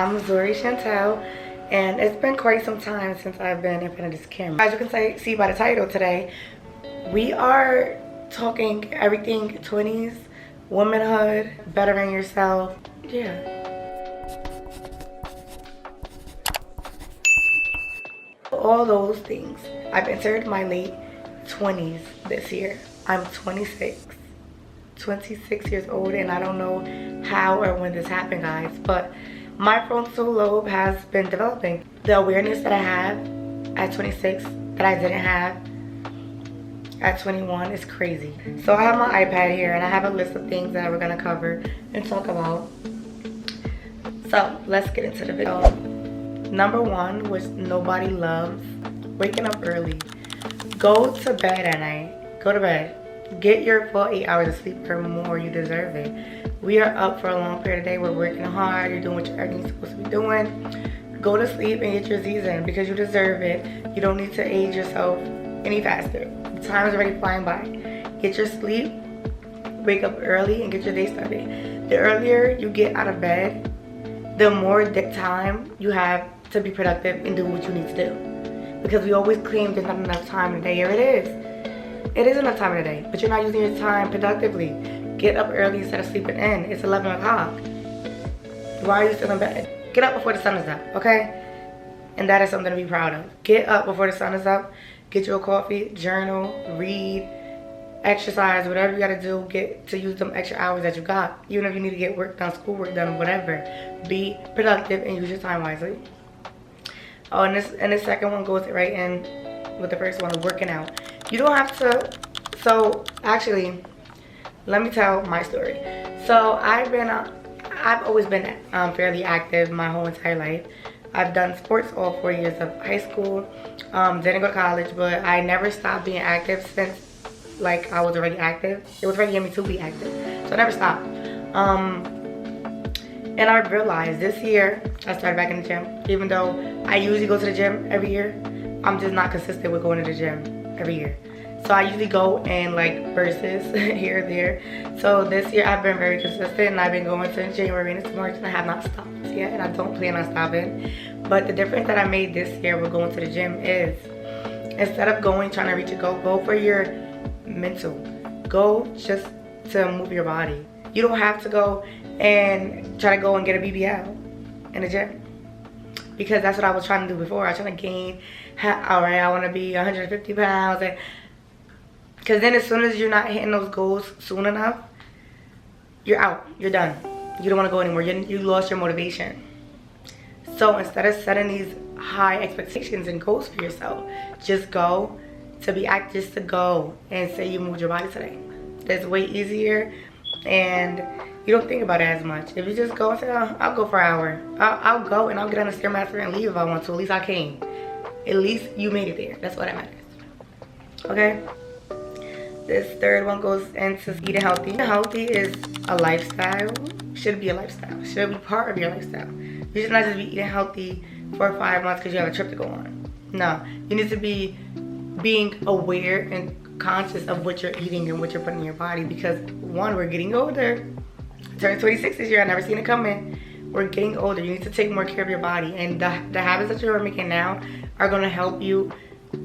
I'm Zori Chantel, and it's been quite some time since I've been in front of this camera. As you can see by the title today, we are talking everything 20s, womanhood, bettering yourself. Yeah. All those things. I've entered my late 20s this year. I'm 26 years old, and I don't know how or when this happened, guys, but my frontal lobe has been developing. The awareness that I have at 26 that I didn't have at 21 is crazy. So I have my iPad here and I have a list of things that we're gonna cover and talk about. So let's get into the video. Number one, which nobody loves, waking up early. Go to bed at night. Go to bed. Get your full 8 hours of sleep or more. You deserve it. We are up for a long period of the day. We're working hard. You're doing what you're supposed to be doing. Go to sleep and get your Z's in because you deserve it. You don't need to age yourself any faster. Time is already flying by. Get your sleep. Wake up early and get your day started. The earlier you get out of bed, the more time you have to be productive and do what you need to do. Because we always claim there's not enough time in the day. Here it is. It is enough time in the day, but you're not using your time productively. Get up early instead of sleeping in. It's 11 o'clock. Why are you still in bed? Get up before the sun is up, okay? And that is something to be proud of. Get up before the sun is up. Get you a coffee, journal, read, exercise, whatever you gotta do. Get to use them extra hours that you got. Even if you need to get work done, schoolwork done, whatever. Be productive and use your time wisely. Oh, and this second one goes right in with the first one, working out. You don't have to, so actually, let me tell my story. So I've always been fairly active my whole entire life. I've done sports all 4 years of high school. Didn't go to college, but I never stopped being active since like I was already active. It was already in me to be active, so I never stopped. And I realized this year I started back in the gym. Even though I usually go to the gym every year, I'm just not consistent with going to the gym every year. So I usually go in like bursts here or there. So this year I've been very consistent and I've been going since January into March and I have not stopped yet and I don't plan on stopping. But the difference that I made this year with going to the gym is instead of trying to reach a goal, go for your mental. Go just to move your body. You don't have to go and try to go and get a BBL in the gym. Because that's what I was trying to do before. I was trying to gain, alright, I want to be 150 pounds. Because then as soon as you're not hitting those goals soon enough, you're out. You're done. You don't want to go anymore. You lost your motivation. So instead of setting these high expectations and goals for yourself, just go to be active, just to go and say you moved your body today. That's way easier and you don't think about it as much. If you just go and say, oh, I'll go for an hour. I'll go and I'll get on the Stairmaster and leave if I want to. At least I came. At least you made it there. That's what that matters. Okay? This third one goes into eating healthy. Eating healthy is a lifestyle. Should be a lifestyle. Should be part of your lifestyle. You should not just be eating healthy for 5 months because you have a trip to go on. No. You need to be being aware and conscious of what you're eating and what you're putting in your body because one, we're getting older. Turned 26 this year. I never seen it coming. We're getting older. You need to take more care of your body, and the habits that you're making now are going to help you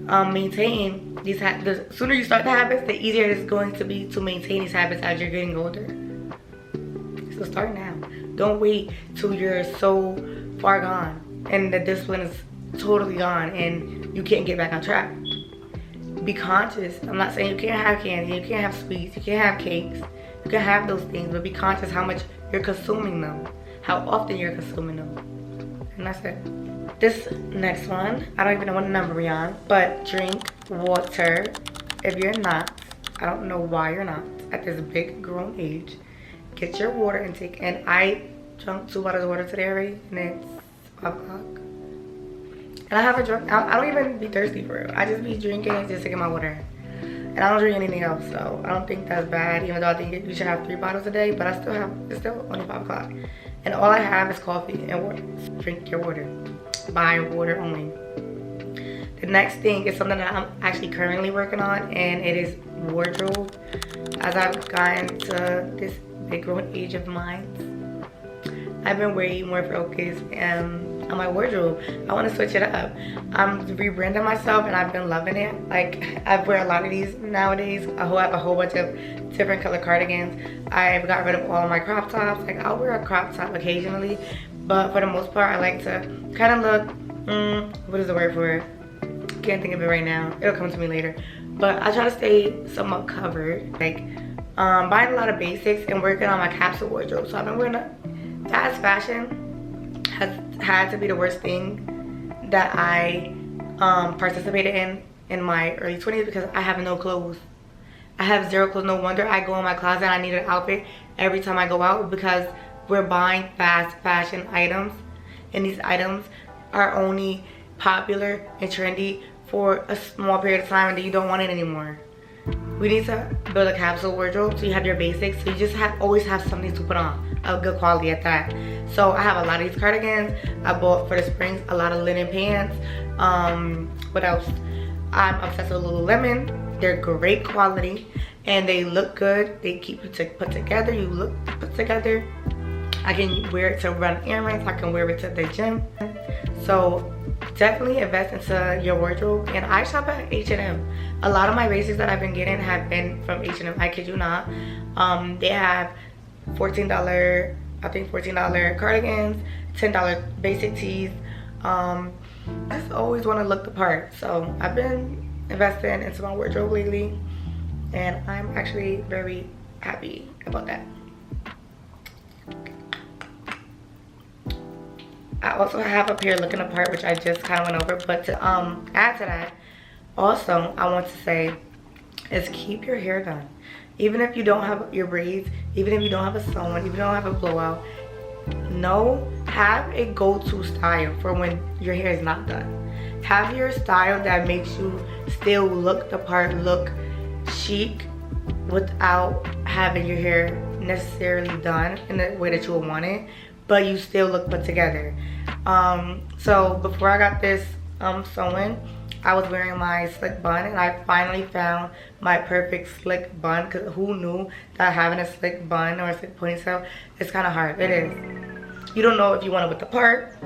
maintain these habits. The sooner you start the habits, the easier it is going to be to maintain these habits as you're getting older. So start now. Don't wait till you're so far gone and the discipline is totally gone and you can't get back on track. Be conscious. I'm not saying you can't have candy, you can't have sweets, you can't have cakes. You can have those things, but be conscious how much you're consuming them, how often you're consuming them. And that's it. This next one, I don't even know what number we're on, but drink water. If you're not, I don't know why you're not at this big grown age. Get your water intake. And I drank 2 bottles of water today already, and it's 5 o'clock. And I haven't drunk, I don't even be thirsty for it. I just be drinking and just taking my water. And I don't drink anything else, so I don't think that's bad, even though I think you should have 3 bottles a day, but it's still only 5 o'clock. And all I have is coffee and water. Drink your water. Buy water only. The next thing is something that I'm actually currently working on, and it is wardrobe. As I've gotten to this big grown age of mine, I've been way more focused on my wardrobe. I want to switch it up. I'm rebranding myself and I've been loving it. Like, I wear a lot of these nowadays. I have a whole bunch of different color cardigans. I've got rid of all of my crop tops. Like, I'll wear a crop top occasionally, but for the most part I like to kind of look, what is the word for it? Can't think of it right now. It'll come to me later. But I try to stay somewhat covered. Like, buying a lot of basics and working on my capsule wardrobe. So I've been wearing fast fashion has had to be the worst thing that I participated in my early 20s because I have no clothes. I have zero clothes. No wonder I go in my closet and I need an outfit every time I go out, because we're buying fast fashion items, and these items are only popular and trendy for a small period of time and then you don't want it anymore. We need to build a capsule wardrobe so you have your basics, so you just always have something to put on, of good quality at that. So I have a lot of these cardigans. I bought for the springs a lot of linen pants. What else? I'm obsessed with Lululemon. They're great quality and they look good. They keep you put together. You look put together. I can wear it to run errands. I can wear it to the gym. So definitely invest into your wardrobe. And I shop at H&M. A lot of my basics that I've been getting have been from H&M. I kid you not. They have $14, I think $14 cardigans, $10 basic tees. I just always want to look the part. So I've been investing into my wardrobe lately, and I'm actually very happy about that. I also have up here looking apart, which I just kind of went over, but to add to that, also I want to say is keep your hair done. Even if you don't have your braids, even if you don't have a sew-in, if you don't have a blowout, have a go-to style for when your hair is not done. Have your style that makes you still look the part, look chic, without having your hair necessarily done in the way that you would want it, but you still look put together. So before I got this sew-in, I was wearing my slick bun, and I finally found my perfect slick bun, because who knew that having a slick bun or a slick ponytail is kind of hard. It is. You don't know if you want it with the part.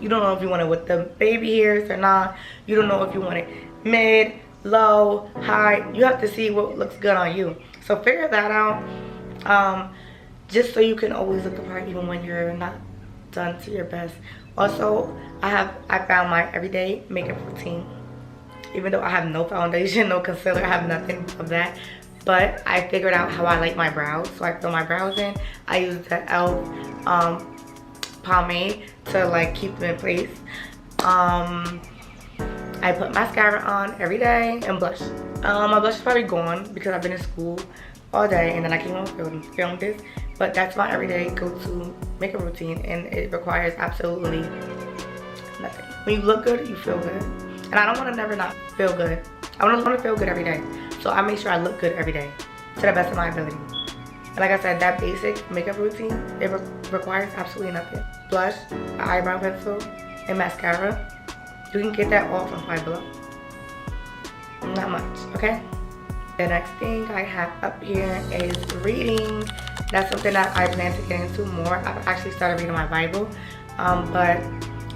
You don't know if you want it with the baby hairs or not. You don't know if you want it mid, low, high. You have to see what looks good on you. So figure that out, just so you can always look the part even when you're not done to your best. Also, I found my everyday makeup routine. Even though I have no foundation, no concealer, I have nothing of that. But I figured out how I like my brows. So I fill my brows in. I use the e.l.f. Pomade to like keep them in place. I put mascara on every day and blush. My blush is probably gone because I've been in school all day and then I came home and filmed this. But that's my everyday go-to makeup routine, and it requires absolutely nothing. When you look good, you feel good. And I don't want to never not feel good. I want to feel good every day. So I make sure I look good every day to the best of my ability. And like I said, that basic makeup routine, it requires absolutely nothing. Blush, an eyebrow pencil, and mascara. You can get that all from Five Below. Not much, okay? The next thing I have up here is reading. That's something that I plan to get into more. I've actually started reading my Bible, but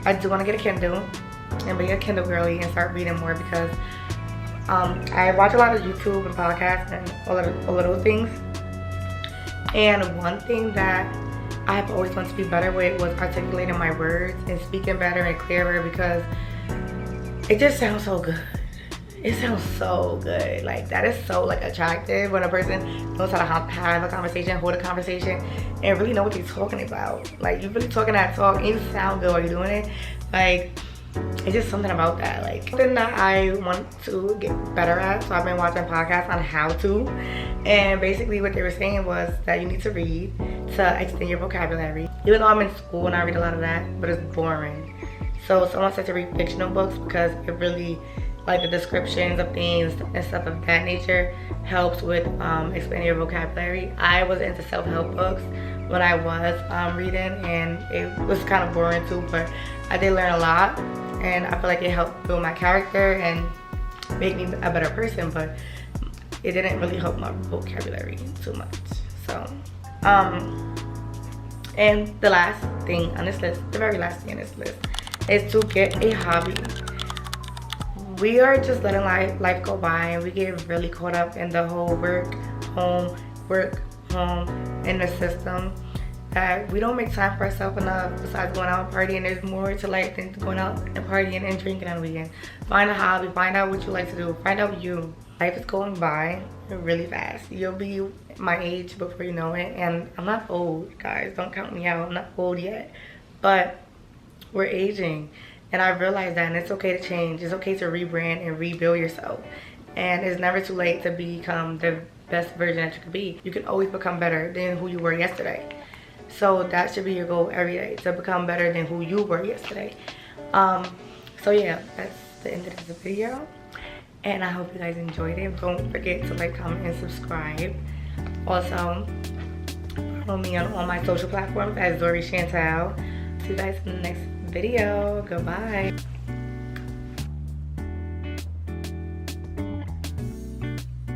I do want to get a Kindle and be a Kindle girly and start reading more, because I watch a lot of YouTube and podcasts and all of those things. And one thing that I have always wanted to be better with was articulating my words and speaking better and clearer, because it just sounds so good. It sounds so good. Like, that is so like attractive when a person knows how to have a conversation, hold a conversation, and really know what they're talking about. Like, you're really talking that talk and you sound good while you're doing it. Like, it's just something about that. Like, something that I want to get better at. So I've been watching podcasts on how to, and basically what they were saying was that you need to read to extend your vocabulary. Even though I'm in school and I read a lot of that, but it's boring. So someone said to read fictional books because it really, like, the descriptions of things and stuff of that nature helps with expanding your vocabulary. I was into self-help books when I was reading, and it was kind of boring too, but I did learn a lot, and I feel like it helped build my character and make me a better person, but it didn't really help my vocabulary too much. So And the last thing on this list, the very last thing on this list, is to get a hobby. We are just letting life go by, and we get really caught up in the whole work, home, in the system, that we don't make time for ourselves enough. Besides going out and partying, there's more to life than going out and partying and drinking on the weekend. Find a hobby, find out what you like to do, find out you. Life is going by really fast. You'll be my age before you know it, and I'm not old, guys. Don't count me out. I'm not old yet, but we're aging, and I realized that, and it's okay to change. It's okay to rebrand and rebuild yourself, and it's never too late to become the best version that you could be. You can always become better than who you were yesterday. So that should be your goal every day, to become better than who you were yesterday. So yeah, that's the end of this video, and I hope you guys enjoyed it. Don't forget to like, comment, and subscribe. Also, follow me on all my social platforms as Zori Chantal. See you guys in the next video. Goodbye.